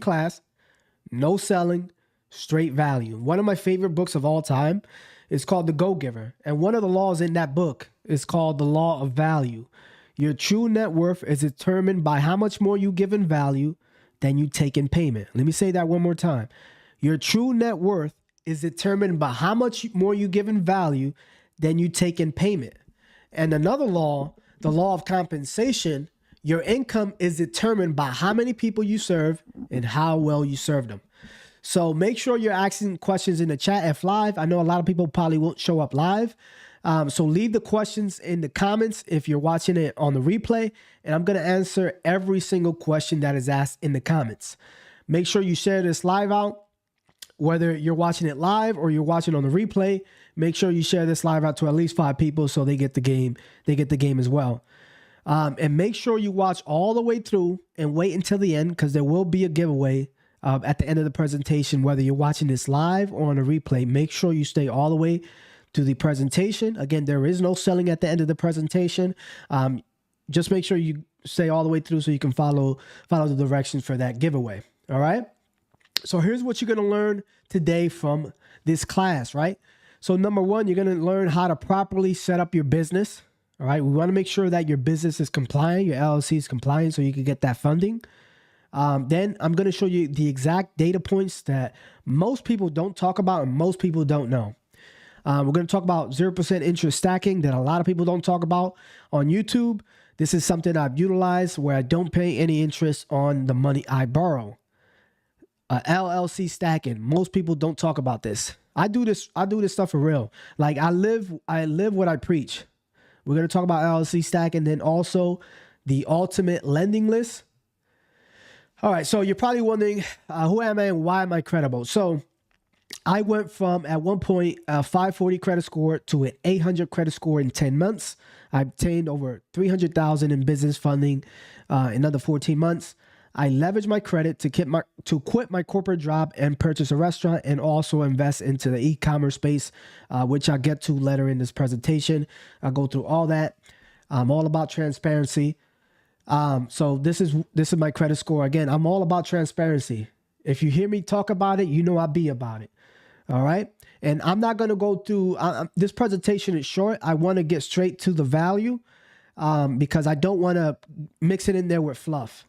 class, no selling, straight value. One of my favorite books of all time is called The Go-Giver. And one of the laws in that book is called the law of value. Your true net worth is determined by how much more you give in value than you take in payment. Let me say that one more time. Your true net worth is determined by how much more you give in value than you take in payment. And another law, the law of compensation, your income is determined by how many people you serve and how well you serve them. So make sure you're asking questions in the chat if live. I know a lot of people probably won't show up live. So leave the questions in the comments if you're watching it on the replay, and I'm going to answer every single question that is asked in the comments. Make sure you share this live out, whether you're watching it live or you're watching on the replay. Make sure you share this live out to at least 5 people so they get the game. They get the game as well. And make sure you watch all the way through and wait until the end, because there will be a giveaway at the end of the presentation, whether you're watching this live or on a replay. Make sure you stay all the way to the presentation. Again, there is no selling at the end of the presentation. Just make sure you stay all the way through so you can follow the directions for that giveaway. All right. So here's what you're going to learn today from this class, right? So number one, you're going to learn how to properly set up your business. All right. We want to make sure that your business is compliant, your LLC is compliant, so you can get that funding. Then I'm going to show you the exact data points that most people don't talk about and most people don't know. We're going to talk about 0% interest stacking that a lot of people don't talk about on YouTube. This is something I've utilized where I don't pay any interest on the money I borrow. LLC stacking. Most people don't talk about this. I do this stuff for real. Like I live what I preach. We're going to talk about LLC stacking, then also the ultimate lending list. All right. So you're probably wondering, who am I and why am I credible? So I went from, at one point, a 540 credit score to an 800 credit score in 10 months. I obtained over $300,000 in business funding in another 14 months. I leveraged my credit to quit my corporate job and purchase a restaurant, and also invest into the e-commerce space, which I'll get to later in this presentation. I'll go through all that. I'm all about transparency. So this is my credit score. Again, I'm all about transparency. If you hear me talk about it, you know I'll be about it. All right. And I'm not going to go through this presentation is short. I want to get straight to the value because I don't want to mix it in there with fluff.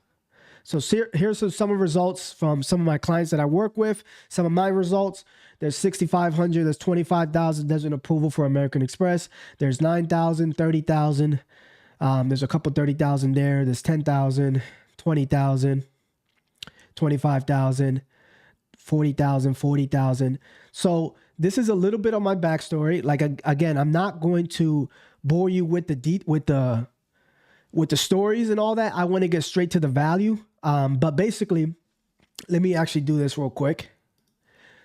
So here's some of the results from some of my clients that I work with. Some of my results. There's 6,500. There's 25,000. There's an approval for American Express. There's 9,000, 30,000. There's a couple 30,000 there. There's 10,000, 20,000, 25,000, 40,000, 40,000. So this is a little bit of my backstory. Like, again, I'm not going to bore you with the stories and all that. I want to get straight to the value. But basically, let me actually do this real quick.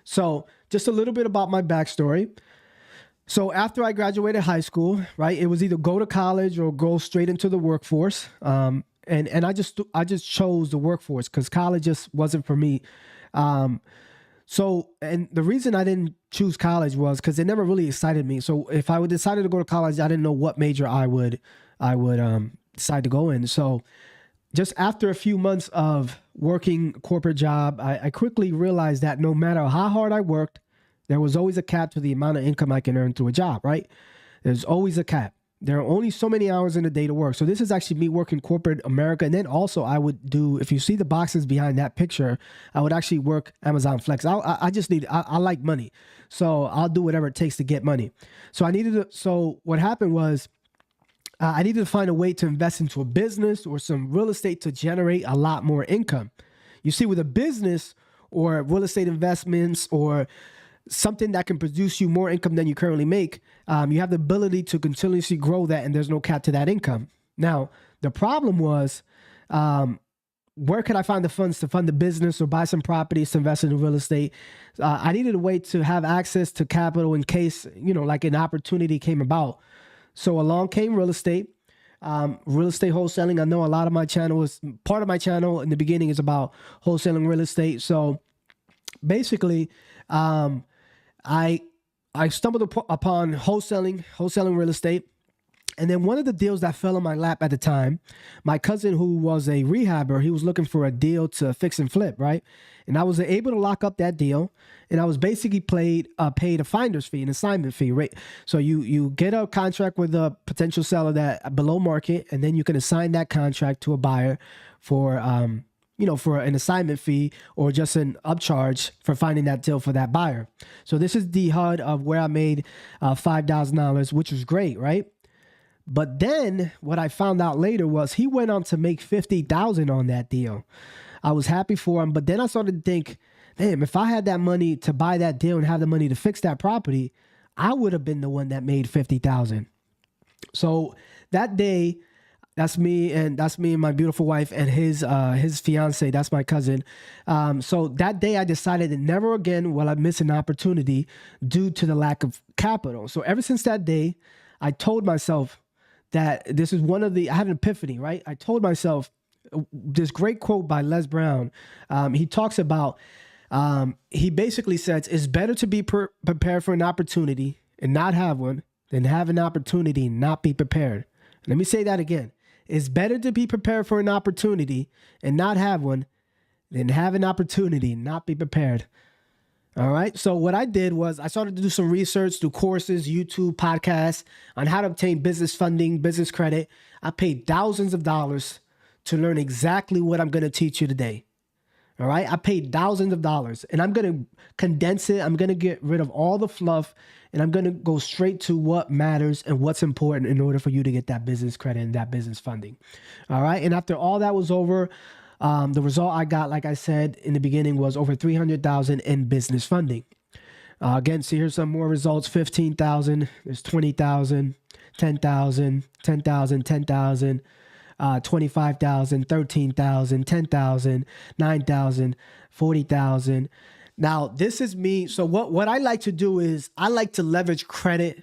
So just a little bit about my backstory. So after I graduated high school, right, it was either go to college or go straight into the workforce. And I just chose the workforce because college just wasn't for me. So, and the reason I didn't choose college was because it never really excited me. So if I would decided to go to college, I didn't know what major I would decide to go in. So just after a few months of working a corporate job, I quickly realized that no matter how hard I worked, there was always a cap to the amount of income I can earn through a job, right? There's always a cap. There are only so many hours in a day to work. So this is actually me working corporate America. And then also I would do, if you see the boxes behind that picture, I would actually work Amazon Flex. I like money. So I'll do whatever it takes to get money. So what happened was I needed to find a way to invest into a business or some real estate to generate a lot more income. You see, with a business or real estate investments or something that can produce you more income than you currently make, you have the ability to continuously grow that, and there's no cap to that income. Now, the problem was, where could I find the funds to fund the business or buy some properties to invest in real estate? I needed a way to have access to capital in case, like an opportunity came about. So along came real estate wholesaling. I know a lot of part of my channel in the beginning is about wholesaling real estate. So basically, I stumbled upon wholesaling real estate. And then one of the deals that fell in my lap at the time, my cousin who was a rehabber, he was looking for a deal to fix and flip, right? And I was able to lock up that deal, and I was basically paid a finder's fee, an assignment fee, right? So you get a contract with a potential seller that below market, and then you can assign that contract to a buyer for for an assignment fee or just an upcharge for finding that deal for that buyer. So this is the HUD of where I made $5,000, which was great, right? But then what I found out later was he went on to make $50,000 on that deal. I was happy for him, but then I started to think, damn, if I had that money to buy that deal and have the money to fix that property, I would have been the one that made $50,000. So that day, that's me and my beautiful wife and his fiance. That's my cousin. So that day I decided that never again will I miss an opportunity due to the lack of capital. So ever since that day, I told myself that this is I had an epiphany, right? I told myself this great quote by Les Brown. He talks about, he basically says, it's better to be prepared for an opportunity and not have one than have an opportunity and not be prepared. Let me say that again. It's better to be prepared for an opportunity and not have one than have an opportunity and not be prepared. All right. So what I did was I started to do some research, do courses, YouTube, podcasts on how to obtain business funding, business credit. I paid thousands of dollars to learn exactly what I'm going to teach you today. All right. I paid thousands of dollars, and I'm going to condense it. I'm going to get rid of all the fluff, and I'm going to go straight to what matters and what's important in order for you to get that business credit and that business funding. All right. And after all that was over, the result I got, like I said in the beginning, was over $300,000 in business funding. Again, see here's some more results. 15,000. There's 20,000, 10,000, 10,000, 10,000. 25,000, 13,000, 10,000, 9,000, 40,000. Now, this is me. So what I like to do is I like to leverage credit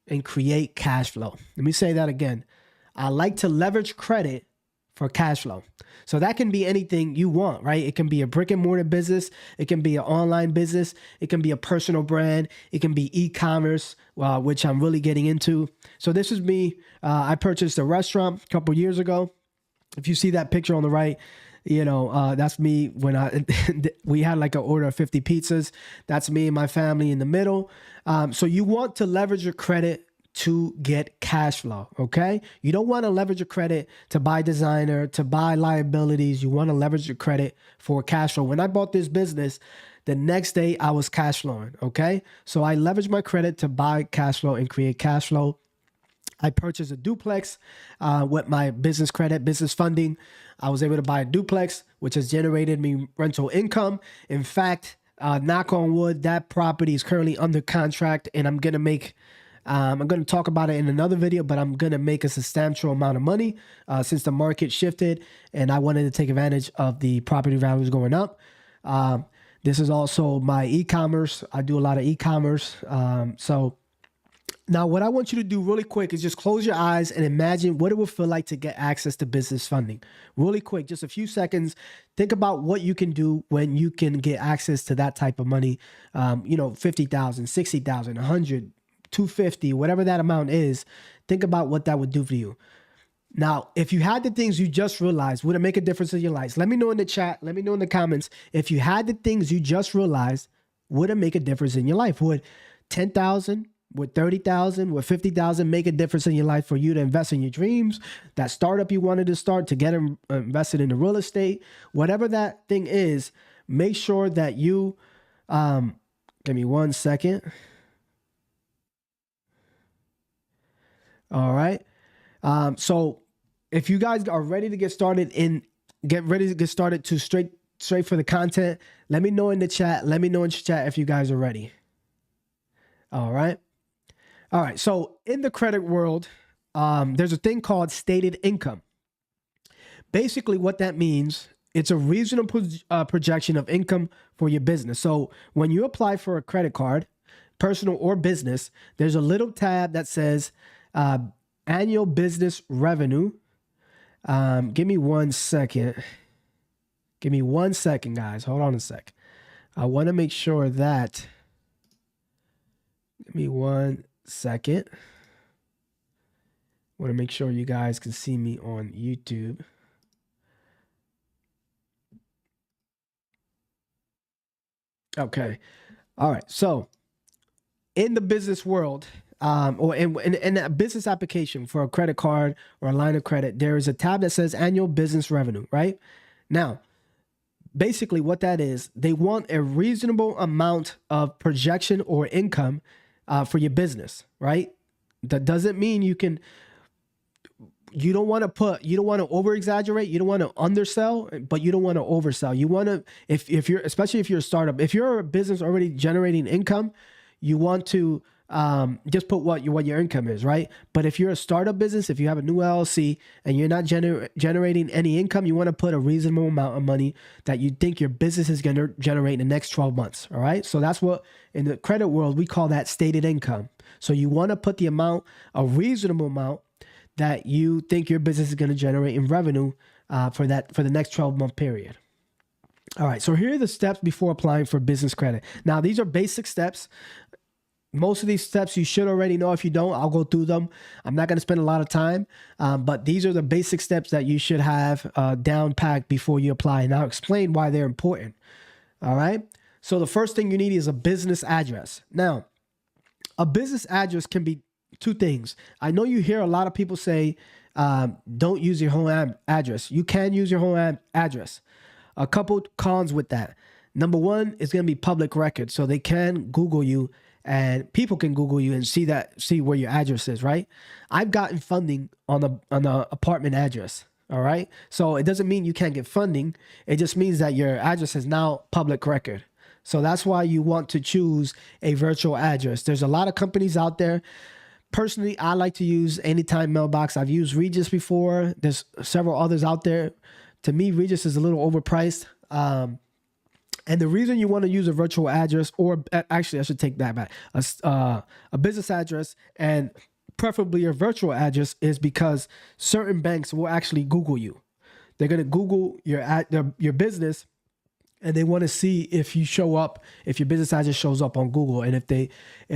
and create cash flow. Let me say that again. I like to leverage credit for cash flow. So that can be anything you want, right? It can be a brick and mortar business. It can be an online business. It can be a personal brand. It can be e-commerce, which I'm really getting into. So this is me. I purchased a restaurant a couple years ago. If you see that picture on the right, that's me when we had like an order of 50 pizzas. That's me and my family in the middle. So you want to leverage your credit to get cash flow, okay? You don't want to leverage your credit to buy designer, to buy liabilities. You want to leverage your credit for cash flow. When I bought this business, the next day I was cash flowing, okay? So I leveraged my credit to buy cash flow and create cash flow. I purchased a duplex with my business credit, business funding. I was able to buy a duplex, which has generated me rental income. In fact, knock on wood, that property is currently under contract, and I'm going to talk about it in another video, but I'm going to make a substantial amount of money since the market shifted, and I wanted to take advantage of the property values going up. This is also my e-commerce. I do a lot of e-commerce. So now what I want you to do really quick is just close your eyes and imagine what it would feel like to get access to business funding. Really quick, just a few seconds. Think about what you can do when you can get access to that type of money. 50,000, 60,000, 100, 250, whatever that amount is. Think about what that would do for you. Now, if you had the things you just realized, would it make a difference in your life? Let me know in the chat. Let me know in the comments. If you had the things you just realized, would it make a difference in your life? Would 10,000, would 30,000, would 50,000 make a difference in your life for you to invest in your dreams, that startup you wanted to start, to get invested in the real estate, whatever that thing is? Make sure that you, give me 1 second. All right. So if you guys are ready to get started to straight for the content, let me know in the chat. Let me know in the chat if you guys are ready. All right. All right. So in the credit world, there's a thing called stated income. Basically what that means, it's a reasonable projection of income for your business. So when you apply for a credit card, personal or business, there's a little tab that says, annual business revenue. Give me 1 second. Give me 1 second, guys. Hold on a sec. I want to make sure that. Give me 1 second. Want to make sure you guys can see me on YouTube. Okay. All right. So in the business world, or in a business application for a credit card or a line of credit, there is a tab that says annual business revenue, right? Now, basically what that is, they want a reasonable amount of projection or income for your business, right? That doesn't mean you don't want to over exaggerate, you don't want to undersell, but you don't want to oversell. You want to, if you're, especially if you're a startup, if you're a business already generating income, you want to just put what your income is, right? But if you're a startup business, if you have a new LLC and you're not generating any income, you want to put a reasonable amount of money that you think your business is going to generate in the next 12 months. All right. So that's what in the credit world, we call that stated income. So you want to put the amount, a reasonable amount that you think your business is going to generate in revenue for the next 12-month period. All right. So here are the steps before applying for business credit. Now, these are basic steps. Most of these steps you should already know. If you don't, I'll go through them. I'm not going to spend a lot of time, but these are the basic steps that you should have down packed before you apply. And I'll explain why they're important. All right. So the first thing you need is a business address. Now, a business address can be two things. I know you hear a lot of people say, don't use your home address. You can use your home address. A couple cons with that. Number one, it's going to be public record. So they can Google you and people can Google you and see where your address is, right? I've gotten funding on the apartment address. All right. So it doesn't mean you can't get funding. It just means that your address is now public record. So that's why you want to choose a virtual address. There's a lot of companies out there. Personally, I like to use Anytime Mailbox. I've used Regis before. There's several others out there. To me, Regis is a little overpriced. And the reason you want to use a virtual address, or actually I should take that back, a business address and preferably a virtual address, is because certain banks will actually Google you. They're going to Google your business, and they want to see if you show up, if your business address shows up on Google. And if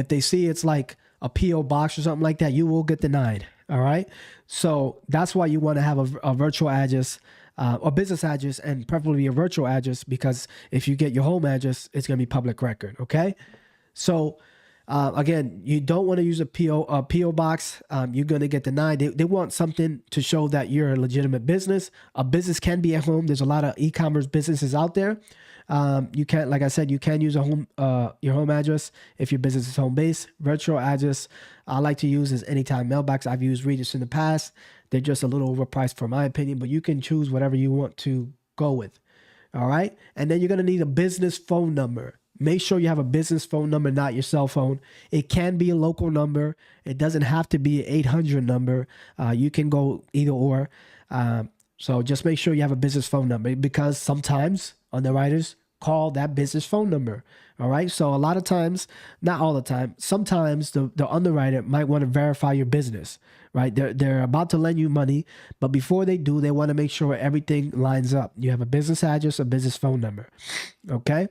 they see it's like a PO box or something like that, you will get denied. All right. So that's why you want to have a virtual address, a business address, and preferably a virtual address, because if you get your home address, it's going to be public record. Okay. So again, you don't want to use a PO box. You're going to get denied. They want something to show that you're a legitimate business. A business can be at home. There's a lot of e-commerce businesses out there. You can, like I said, you can use your home address if your business is home based. Virtual address I like to use is Anytime Mailbox. I've used Regis in the past. They're just a little overpriced for my opinion, but you can choose whatever you want to go with. All right. And then you're going to need a business phone number. Make sure you have a business phone number, not your cell phone. It can be a local number. It doesn't have to be an 800 number. You can go either or. So just make sure you have a business phone number, because sometimes underwriters call that business phone number. All right. So a lot of times, not all the time, sometimes the underwriter might want to verify your business, right? They're about to lend you money, but before they do, they want to make sure everything lines up. You have a business address, a business phone number. Okay.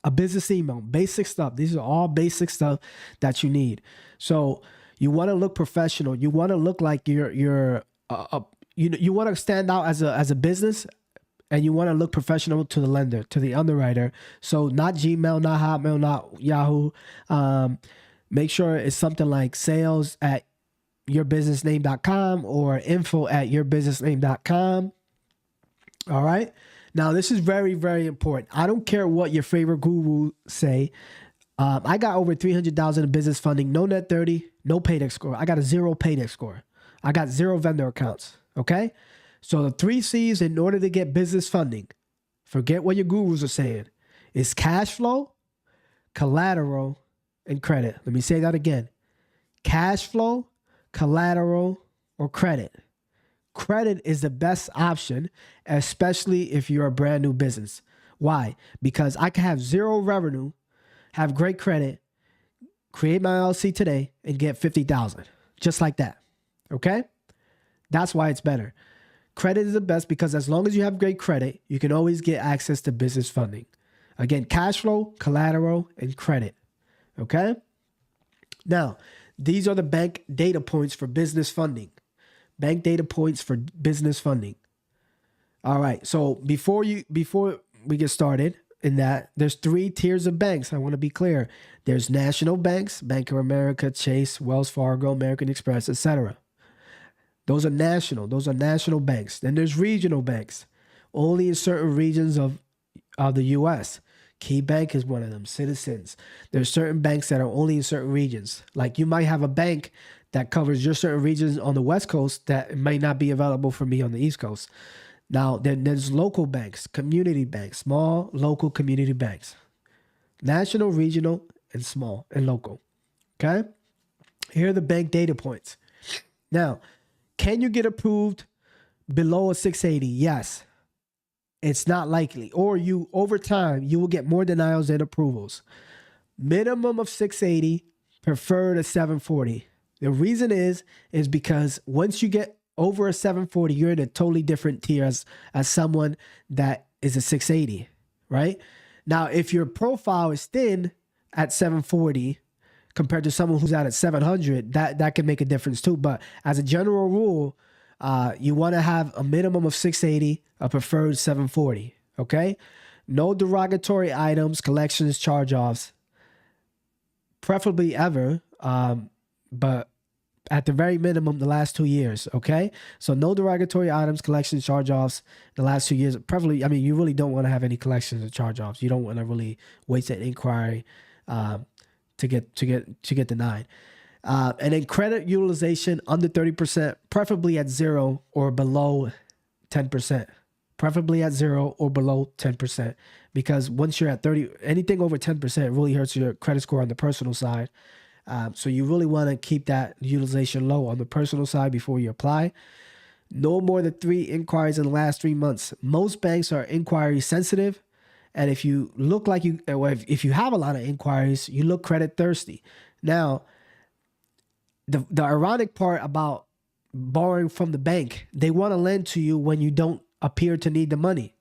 A business email, basic stuff. These are all basic stuff that you need. So you want to look professional. You want to look like you want to stand out as a business, and you want to look professional to the lender, to the underwriter. So not Gmail, not Hotmail, not Yahoo. Make sure it's something like sales@yourbusinessname.com or info@yourbusinessname.com. All right. Now, this is very, very important. I don't care what your favorite guru say. I got over $300,000 in business funding, no net 30, no paydex score. I got a 0 paydex score. I got 0 vendor accounts. Okay. So the 3 C's in order to get business funding, forget what your gurus are saying, is cash flow, collateral, and credit. Let me say that again. Cash flow, collateral, or credit. Credit is the best option, especially if you're a brand new business. Why? Because I can have 0 revenue, have great credit, create my LLC today, and get $50,000, just like that. Okay? That's why it's better. Credit is the best, because as long as you have great credit, you can always get access to business funding. Again, cash flow, collateral, and credit. Okay? Now, These are the bank data points for business funding. Bank data points for business funding. All right. So before we get started in that, there's 3 tiers of banks. I want to be clear. There's national banks, Bank of America, Chase, Wells Fargo, American Express, etc. Those are national. Those are national banks. Then there's regional banks, only in certain regions of the U.S. Key Bank is one of them. Citizens. There's certain banks that are only in certain regions. Like you might have a bank that covers your certain regions on the West Coast that may not be available for me on the East Coast. Now, then there's local banks, community banks, small local community banks, national, regional, and small and local. Okay? Here are the bank data points. Now, can you get approved below a 680? Yes. It's not likely. Or over time, you will get more denials than approvals. Minimum of 680, preferred a 740. The reason is because once you get over a 740, you're in a totally different tier as someone that is a 680, right? Now, if your profile is thin at 740 compared to someone who's out at 700, that can make a difference too. But as a general rule, you want to have a minimum of 680, a preferred 740, okay? No derogatory items, collections, charge-offs, preferably ever, but at the very minimum, the last 2 years, okay? So no derogatory items, collections, charge-offs the last 2 years. Preferably, I mean, you really don't want to have any collections or charge-offs. You don't want to really waste an inquiry to get denied. And then credit utilization under 30%, preferably at 0 or below 10%. Preferably at 0 or below 10%. Because once you're at 30, anything over 10% really hurts your credit score on the personal side. So you really want to keep that utilization low on the personal side before you apply. No more than 3 inquiries in the last 3 months. Most banks are inquiry sensitive. And if you look like if you have a lot of inquiries, you look credit thirsty. Now, the ironic part about borrowing from the bank, they want to lend to you when you don't appear to need the money.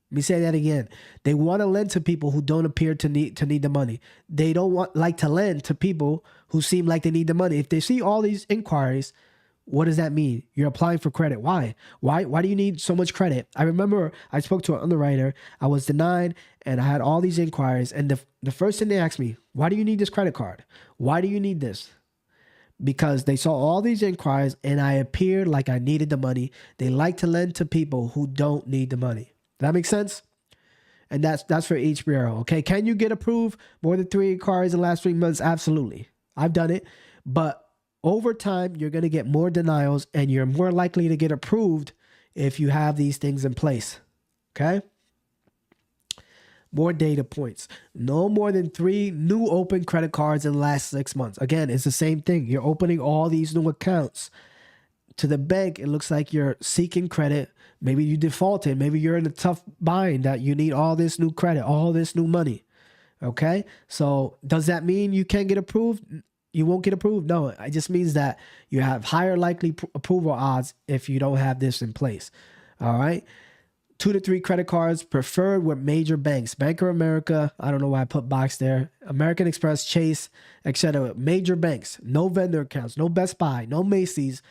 Let me say that again. They want to lend to people who don't appear to need the money. They don't like to lend to people who seem like they need the money. If they see all these inquiries, what does that mean? You're applying for credit. Why? Why do you need so much credit? I remember I spoke to an underwriter. I was denied and I had all these inquiries. And the first thing they asked me, why do you need this credit card? Why do you need this? Because they saw all these inquiries and I appeared like I needed the money. They like to lend to people who don't need the money. Does that make sense? And that's for each bureau, okay? Can you get approved more than 3 inquiries in the last 3 months? Absolutely. I've done it. But over time, you're going to get more denials and you're more likely to get approved if you have these things in place, okay? More data points. No more than 3 new open credit cards in the last 6 months. Again, it's the same thing. You're opening all these new accounts. To the bank, it looks like you're seeking credit. Maybe you defaulted. Maybe you're in a tough bind that you need all this new credit, all this new money. Okay? So does that mean you can't get approved? You won't get approved? No, it just means that you have higher likely approval odds if you don't have this in place. All right? 2 to 3 credit cards preferred with major banks. Bank of America, I don't know why I put box there. American Express, Chase, etc. Major banks. No vendor accounts, no Best Buy, no Macy's.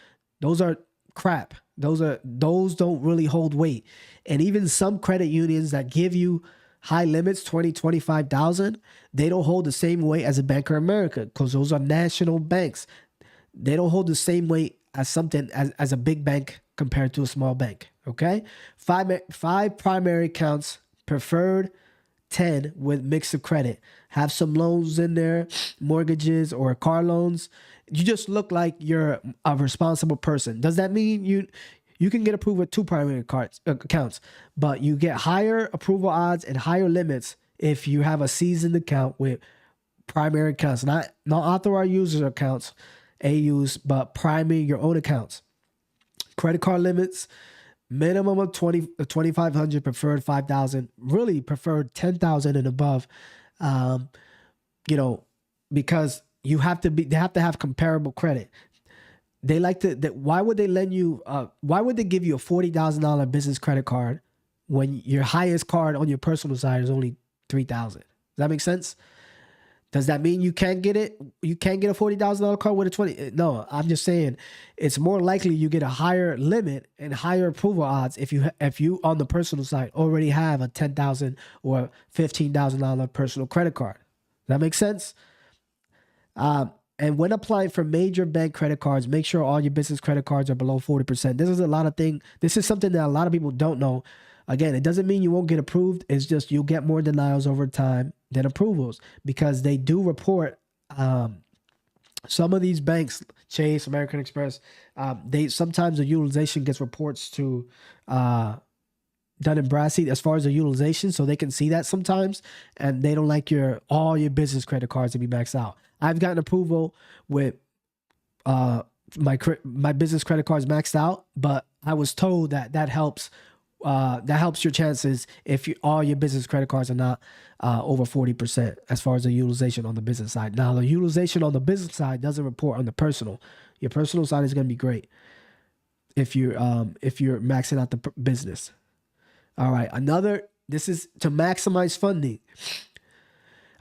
Those are crap. Those don't really hold weight. And even some credit unions that give you high limits, 20, 25,000, they don't hold the same weight as a Bank of America because those are national banks. They don't hold the same weight as something as a big bank compared to a small bank. Okay? 5 primary accounts, preferred 10 with mix of credit. Have some loans in there, mortgages or car loans. You just look like you're a responsible person. Does that mean you can get approved with 2 primary accounts, but you get higher approval odds and higher limits if you have a seasoned account with primary accounts, not authorized user accounts, AUs, but primary your own accounts. Credit card limits, minimum of 2,500, preferred 5,000, really preferred 10,000 and above. Because they have to have comparable credit. They like to. Why would they lend you? Why would they give you a $40,000 business credit card when your highest card on your personal side is only $3,000? Does that make sense? Does that mean you can't get it? You can't get a $40,000 car with a 20? No, I'm just saying it's more likely you get a higher limit and higher approval odds if you on the personal side already have a $10,000 or $15,000 personal credit card. Does that make sense? And when applying for major bank credit cards, make sure all your business credit cards are below 40%. This is a lot of thing. This is something that a lot of people don't know. Again, it doesn't mean you won't get approved. It's just you'll get more denials over time than approvals, because they do report some of these banks, Chase, American Express, they sometimes the utilization gets reports to Dun and Bradstreet as far as the utilization, so they can see that sometimes, and they don't like all your business credit cards to be maxed out. I've gotten approval with my business credit cards maxed out, but I was told that helps your chances if all your business credit cards are not over 40% as far as the utilization on the business side. Now, the utilization on the business side doesn't report on the personal. Your personal side is going to be great if you're maxing out the business. All right, this is to maximize funding.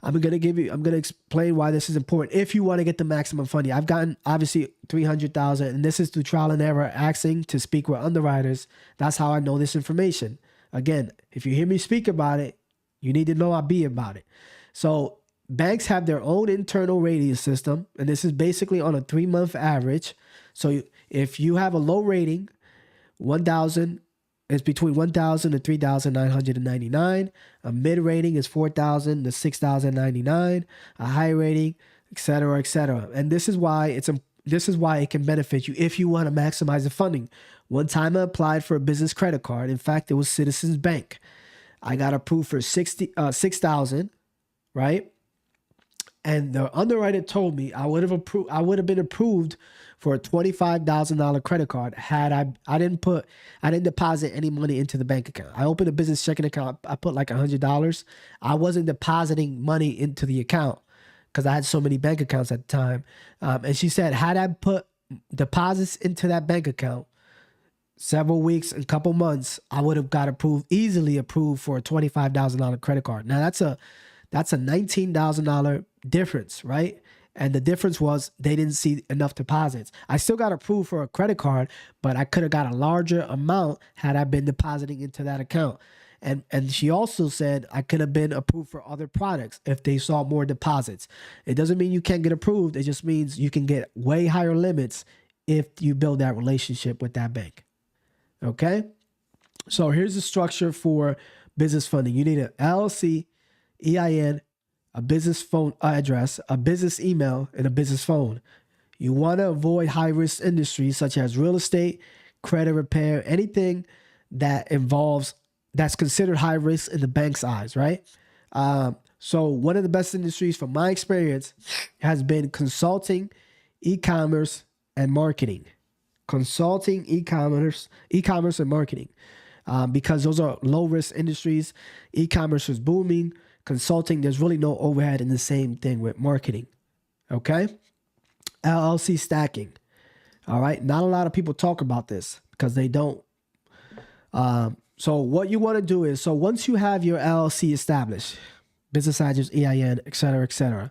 I'm going to explain why this is important. If you want to get the maximum funding, I've gotten obviously 300,000, and this is through trial and error, asking to speak with underwriters. That's how I know this information. Again, if you hear me speak about it, you need to know I be about it. So banks have their own internal rating system, and this is basically on a 3-month average. So if you have a low rating, 1,000. It's between 1,000 and 3,999. A mid rating is 4,000 to 6,099. A high rating, etc., etc. And this is why it can benefit you if you want to maximize the funding. One time I applied for a business credit card. In fact, it was Citizens Bank. I got approved for 6,000, right? And the underwriter told me I would have been approved for a $25,000 credit card had I didn't deposit any money into the bank account. I opened a business checking account. I put like $100. I wasn't depositing money into the account because I had so many bank accounts at the time. And she said, had I put deposits into that bank account several weeks and couple months, I would have got easily approved for a $25,000 credit card. Now that's a $19,000 difference, right? And the difference was they didn't see enough deposits. I still got approved for a credit card, but I could have got a larger amount had I been depositing into that account. And she also said I could have been approved for other products if they saw more deposits. It doesn't mean you can't get approved. It just means you can get way higher limits if you build that relationship with that bank. Okay? So here's the structure for business funding. You need an LLC, EIN, a business phone address, a business email, and a business phone. You want to avoid high-risk industries such as real estate, credit repair, anything that's considered high risk in the bank's eyes, right? So one of the best industries from my experience has been consulting, e-commerce, and marketing. Consulting, e-commerce, and marketing. Because those are low-risk industries. E-commerce is booming. Consulting, there's really no overhead, in the same thing with marketing. Okay? LLC stacking. All right? Not a lot of people talk about this because they don't. So what you want to do is, so once you have your LLC established, business address, EIN, et cetera,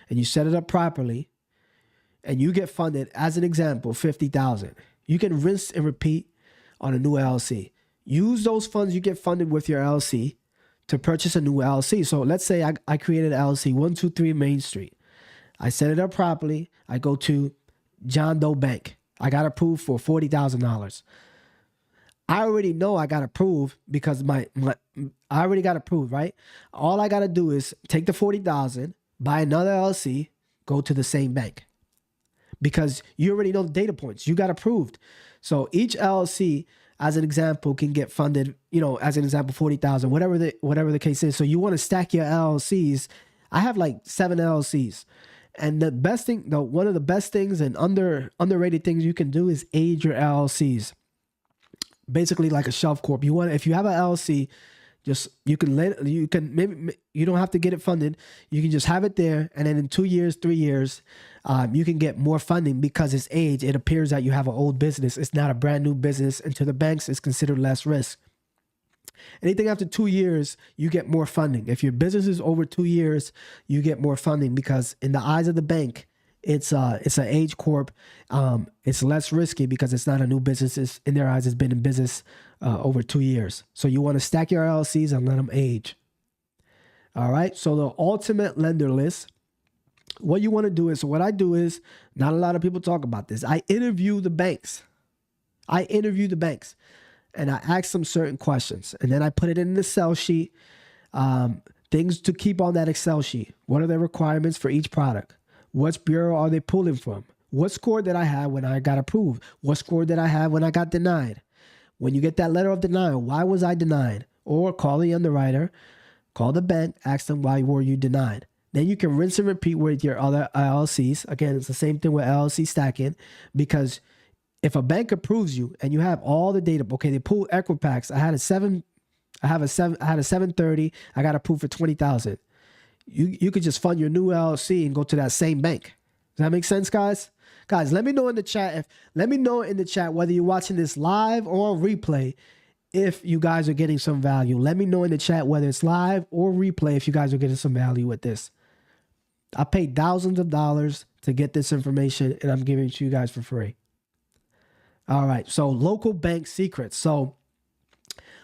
and you set it up properly, and you get funded, as an example, $50,000, you can rinse and repeat on a new LLC. Use those funds you get funded with your LLC to purchase a new LLC. So let's say I created an LLC, 123 Main Street. I set it up properly. I go to John Doe Bank. I got approved for $40,000. I already know I got approved because I already got approved, right? All I got to do is take the $40,000, buy another LLC, go to the same bank. Because you already know the data points. You got approved. So each LLC, as an example, can get funded, as an example, $40,000, whatever the case is. So you want to stack your LLCs. I have like 7 LLCs. And the best thing, one of the best things and underrated things you can do is age your LLCs. Basically like a shelf corp. If you have an LLC, you don't have to get it funded. You can just have it there, and then in 2 years, 3 years, you can get more funding because it's age. It appears that you have an old business. It's not a brand new business, and to the banks, it's considered less risk. Anything after 2 years, you get more funding. If your business is over 2 years, you get more funding because in the eyes of the bank, it's an age corp. It's less risky because it's not a new business. It's, in their eyes, it's been in business over 2 years. So you want to stack your LLCs and let them age. All right. So the ultimate lender list. What you want to do is, so what I do is, not a lot of people talk about this. I interview the banks. And I ask them certain questions, and then I put it in the Excel sheet. Things to keep on that Excel sheet. What are the requirements for each product? What bureau are they pulling from? What score did I have when I got approved? What score did I have when I got denied? When you get that letter of denial, why was I denied? Or call the underwriter, call the bank, ask them why were you denied. Then you can rinse and repeat with your other LLCs. Again, it's the same thing with LLC stacking, because if a bank approves you and you have all the data, okay, they pull Equifax. I had a 730. I got approved for 20,000. You could just fund your new LLC and go to that same bank. Does that make sense, guys? Guys, let me know in the chat whether you're watching this live or on replay. If you guys are getting some value, let me know in the chat whether it's live or replay. If you guys are getting some value with this, I paid thousands of dollars to get this information, and I'm giving it to you guys for free. All right, so local bank secrets. So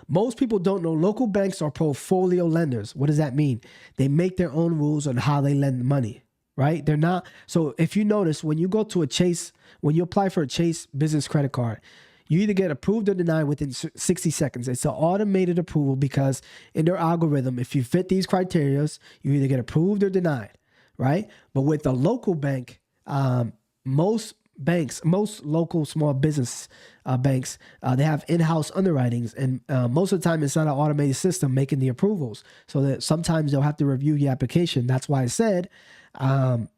most people don't know local banks are portfolio lenders. What does that mean? They make their own rules on how they lend money, right? They're not. So if you notice, when you go to a Chase, when you apply for a Chase business credit card, you either get approved or denied within 60 seconds. It's an automated approval because in their algorithm, if you fit these criteria, you either get approved or denied, right? But with a local bank, most local small business banks, they have in-house underwritings, and most of the time it's not an automated system making the approvals. So that sometimes they'll have to review the application. That's why I said it's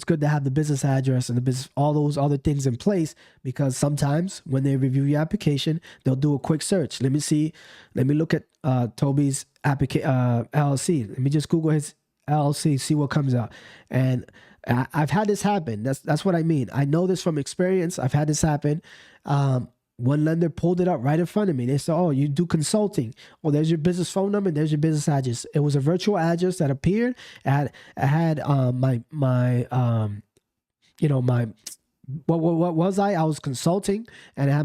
good to have the business address and the business, all those other things in place, because sometimes when they review your application, they'll do a quick search. Let me look at Toby's LLC. Let me just Google his LLC, see what comes out. And I've had this happen. That's what I mean. I know this from experience. I've had this happen. One lender pulled it up right in front of me. They said, "Oh, you do consulting. Oh, there's your business phone number. There's your business address." It was a virtual address that appeared. I had my what was I? I was consulting, and I had